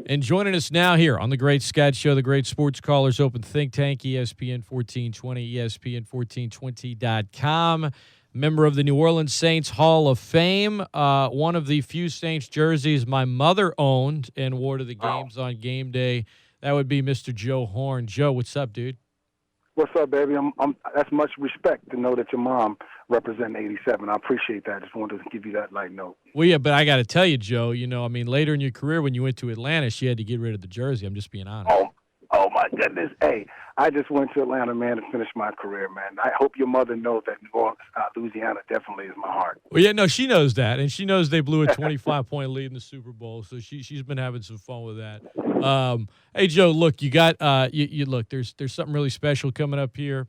And joining us now here on the Great Scott Show, the Great Sports Callers Open Think Tank, ESPN1420, ESPN1420.com. Member of the New Orleans Saints Hall of Fame. One of the few Saints jerseys my mother owned and wore to the games on game day. That would be Mr. Joe Horn. Joe, what's up, dude? What's up, baby? That's much respect to know that your mom representing 87. I appreciate that. Just wanted to give you that light note. Well, yeah, but I got to tell you, Joe, later in your career when you went to Atlanta, she had to get rid of the jersey. I'm just being honest. Oh my goodness. Hey, I just went to Atlanta, man, to finish my career, man. I hope your mother knows that New Orleans, Louisiana definitely is my heart. Well, yeah, no, she knows that, and she knows they blew a 25-point lead in the Super Bowl, so she's been having some fun with that. Hey, Joe, look, you got look. There's something really special coming up here.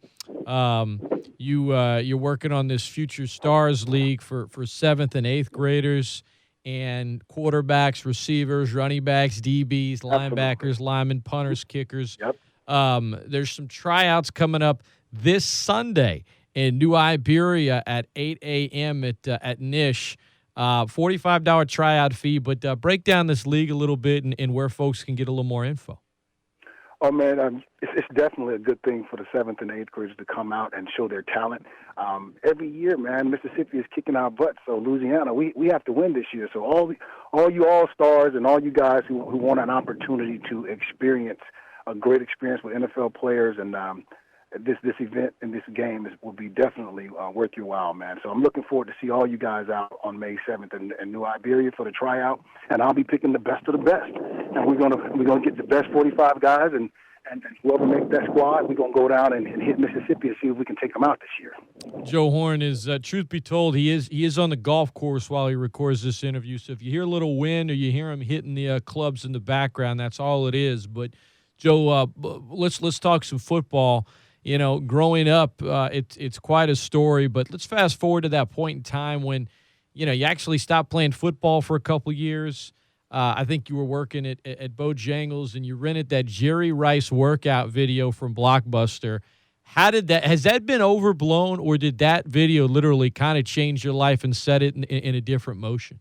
You're working on this Future Stars League for 7th and 8th graders and quarterbacks, receivers, running backs, DBs, linebackers, linemen, punters, kickers. Yep. There's some tryouts coming up this Sunday in New Iberia at 8 a.m. at Nish. $45 tryout fee, but break down this league a little bit and where folks can get a little more info. Oh, man, it's definitely a good thing for the 7th and 8th graders to come out and show their talent. Every year, man, Mississippi is kicking our butts, so Louisiana, we have to win this year. So all you all-stars and all you guys who want an opportunity to experience a great experience with NFL players and this event and this game will be definitely worth your while, man. So I'm looking forward to see all you guys out on May 7th in New Iberia for the tryout, and I'll be picking the best of the best. And we're gonna get the best 45 guys, and whoever makes that squad, we're gonna go down and hit Mississippi and see if we can take them out this year. Joe Horn is, truth be told, he is on the golf course while he records this interview. So if you hear a little wind or you hear him hitting the clubs in the background, that's all it is. But Joe, let's talk some football. You know, growing up, it's quite a story, but let's fast forward to that point in time when, you actually stopped playing football for a couple years. I think you were working at Bojangles, and you rented that Jerry Rice workout video from Blockbuster. Has that been overblown, or did that video literally kind of change your life and set it in a different motion?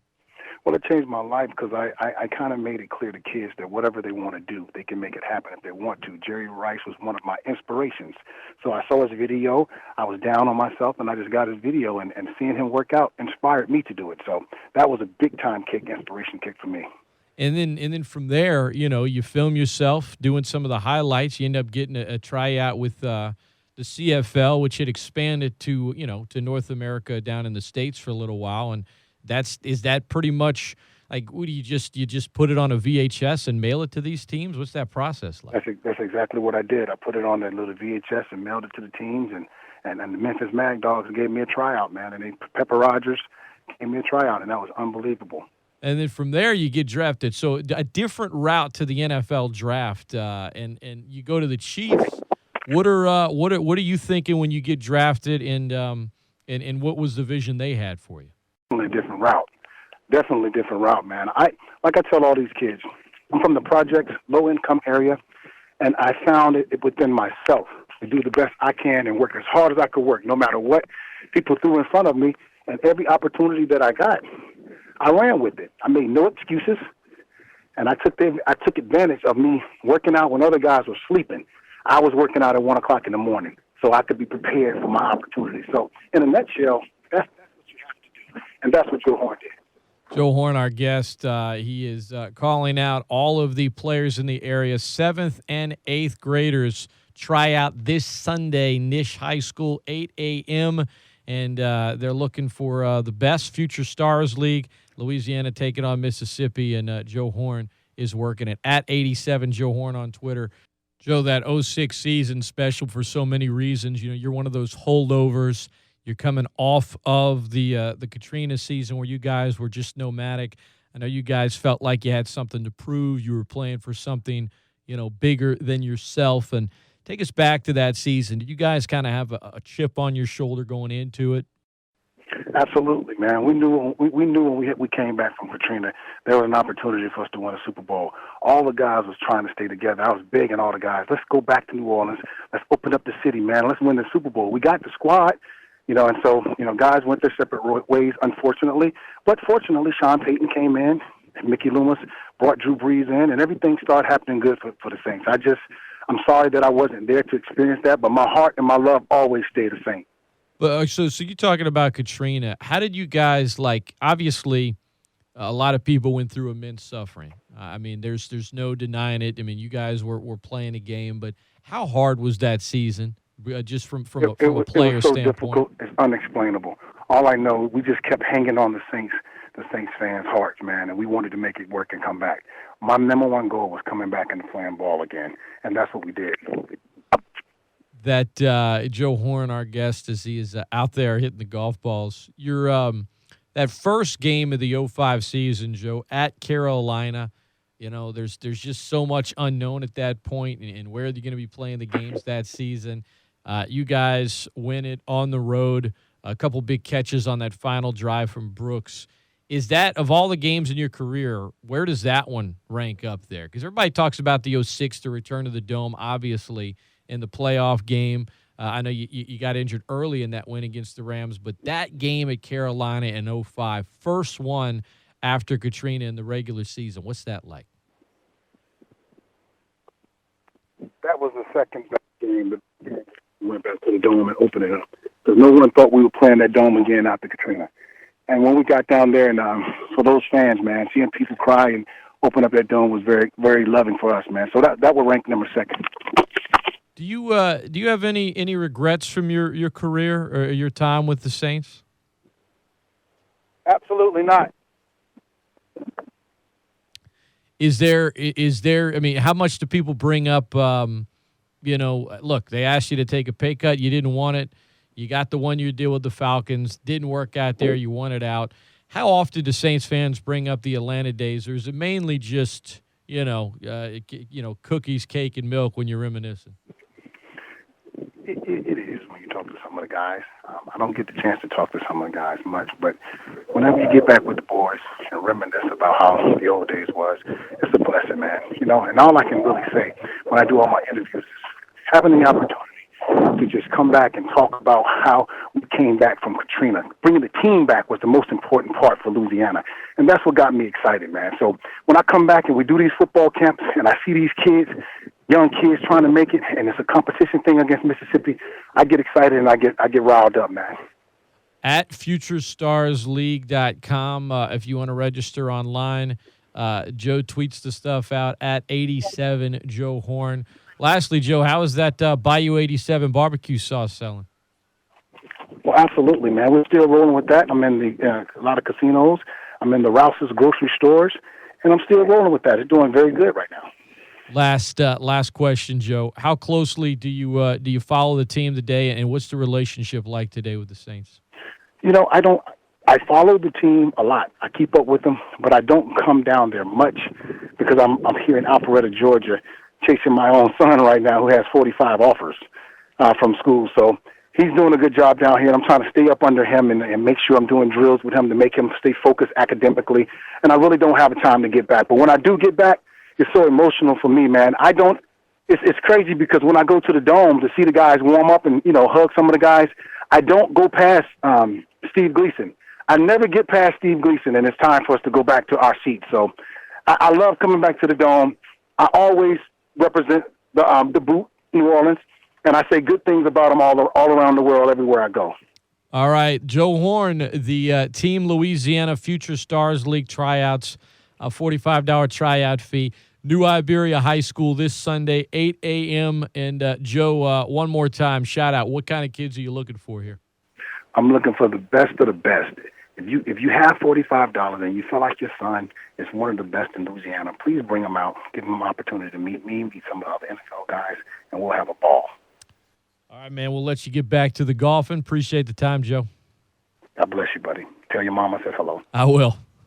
Well, it changed my life because I kind of made it clear to kids that whatever they want to do, they can make it happen if they want to. Jerry Rice was one of my inspirations. So I saw his video. I was down on myself, and I just got his video, and seeing him work out inspired me to do it. So that was a big-time inspiration kick for me. And then from there, you film yourself doing some of the highlights. You end up getting a tryout with the CFL, which had expanded to North America down in the States for a little while, and is that pretty much like, what do you just put it on a VHS and mail it to these teams? What's that process like? That's exactly what I did. I put it on that little VHS and mailed it to the teams, and the Memphis Mag Dogs gave me a tryout, man, and Pepper Rogers gave me a tryout, and that was unbelievable. And then from there you get drafted. So a different route to the NFL draft, and you go to the Chiefs. What are you thinking when you get drafted, and what was the vision they had for you? Definitely different route, man. I tell all these kids, I'm from the projects, low-income area, and I found it within myself to do the best I can and work as hard as I could work, no matter what people threw in front of me. And every opportunity that I got, I ran with it. I made no excuses, and I took advantage of me working out when other guys were sleeping. I was working out at 1 o'clock in the morning so I could be prepared for my opportunity. So in a nutshell, that's what you have to do, and that's what Joe Horn did. Joe Horn, our guest, he is calling out all of the players in the area. 7th and 8th graders try out this Sunday, Nish High School, 8 a.m., and they're looking for the best Future Stars League. Louisiana taking on Mississippi, and Joe Horn is working it at 87 Joe Horn on Twitter. Joe, that 06 season special for so many reasons. You're one of those holdovers. You're coming off of the Katrina season where you guys were just nomadic. I know you guys felt like you had something to prove. You were playing for something, bigger than yourself. And take us back to that season. Did you guys kind of have a chip on your shoulder going into it? Absolutely, man. We knew when we came back from Katrina, there was an opportunity for us to win a Super Bowl. All the guys was trying to stay together. I was begging all the guys, let's go back to New Orleans. Let's open up the city, man. Let's win the Super Bowl. We got the squad. And so, guys went their separate ways, unfortunately. But fortunately, Sean Payton came in, Mickey Loomis brought Drew Brees in, and everything started happening good for the Saints. I'm sorry that I wasn't there to experience that, but my heart and my love always stay the same. But so you're talking about Katrina. How did you guys, obviously a lot of people went through immense suffering. I mean, there's no denying it. I mean, you guys were playing a game, but how hard was that season, just from a player It was so standpoint? difficult, it's unexplainable. All I know, we just kept hanging on the Saints fans' hearts, man, and we wanted to make it work and come back. My number one goal was coming back and playing ball again, and that's what we did. That Joe Horn, our guest, as he is out there hitting the golf balls. You're that first game of the 2005 season, Joe, at Carolina. You know, there's just so much unknown at that point, and where they're going to be playing the games that season. You guys win it on the road. A couple big catches on that final drive from Brooks. Is that, of all the games in your career, where does that one rank up there? Because everybody talks about the 2006, the return to the Dome, obviously, in the playoff game. I know you got injured early in that win against the Rams, but that game at Carolina in 2005, first one after Katrina in the regular season, what's that like? That was the second best game that we went back to the Dome and opened it up. Because no one thought we were playing that Dome again after Katrina. And when we got down there, and for those fans, man, seeing people cry and open up that Dome was very, very loving for us, man. So that would rank number second. Do you have any regrets from your career or your time with the Saints? Absolutely not. Is there? I mean, how much do people bring up? Look, they asked you to take a pay cut. You didn't want it. You got the 1-year deal with the Falcons. Didn't work out there. You wanted out. How often do Saints fans bring up the Atlanta days, or is it mainly just cookies, cake, and milk when you're reminiscing? It is when you talk to some of the guys. I don't get the chance to talk to some of the guys much, but whenever you get back with the boys and reminisce about how the old days was, it's a blessing, man. And all I can really say when I do all my interviews is having the opportunity to just come back and talk about how we came back from Katrina. Bringing the team back was the most important part for Louisiana, and that's what got me excited, man. So when I come back and we do these football camps and I see these kids, young kids trying to make it, and it's a competition thing against Mississippi, I get excited and I get riled up, man. At futurestarsleague.com, if you want to register online, Joe tweets the stuff out at 87 Joe Horn. Lastly, Joe, how is that Bayou 87 barbecue sauce selling? Well, absolutely, man. We're still rolling with that. I'm in a lot of casinos. I'm in the Rouse's grocery stores, and I'm still rolling with that. It's doing very good right now. Last question, Joe. How closely do you follow the team today, and what's the relationship like today with the Saints? I follow the team a lot. I keep up with them, but I don't come down there much because I'm here in Alpharetta, Georgia, chasing my own son right now who has 45 offers from school. So he's doing a good job down here, and I'm trying to stay up under him and make sure I'm doing drills with him to make him stay focused academically. And I really don't have a time to get back. But when I do get back, it's so emotional for me, man. It's crazy because when I go to the Dome to see the guys warm up and, hug some of the guys, I don't go past Steve Gleason. I never get past Steve Gleason, and it's time for us to go back to our seats. So I love coming back to the Dome. I always represent the boot, New Orleans, and I say good things about them all around the world, everywhere I go. All right, Joe Horn, the Team Louisiana Future Stars League tryouts, a $45 tryout fee. New Iberia High School this Sunday, 8 a.m. And, Joe, one more time, shout out. What kind of kids are you looking for here? I'm looking for the best of the best. If you have $45 and you feel like your son is one of the best in Louisiana, please bring him out, give him an opportunity to meet me, meet some of the other NFL guys, and we'll have a ball. All right, man, we'll let you get back to the golfing. Appreciate the time, Joe. God bless you, buddy. Tell your mama I said hello. I will.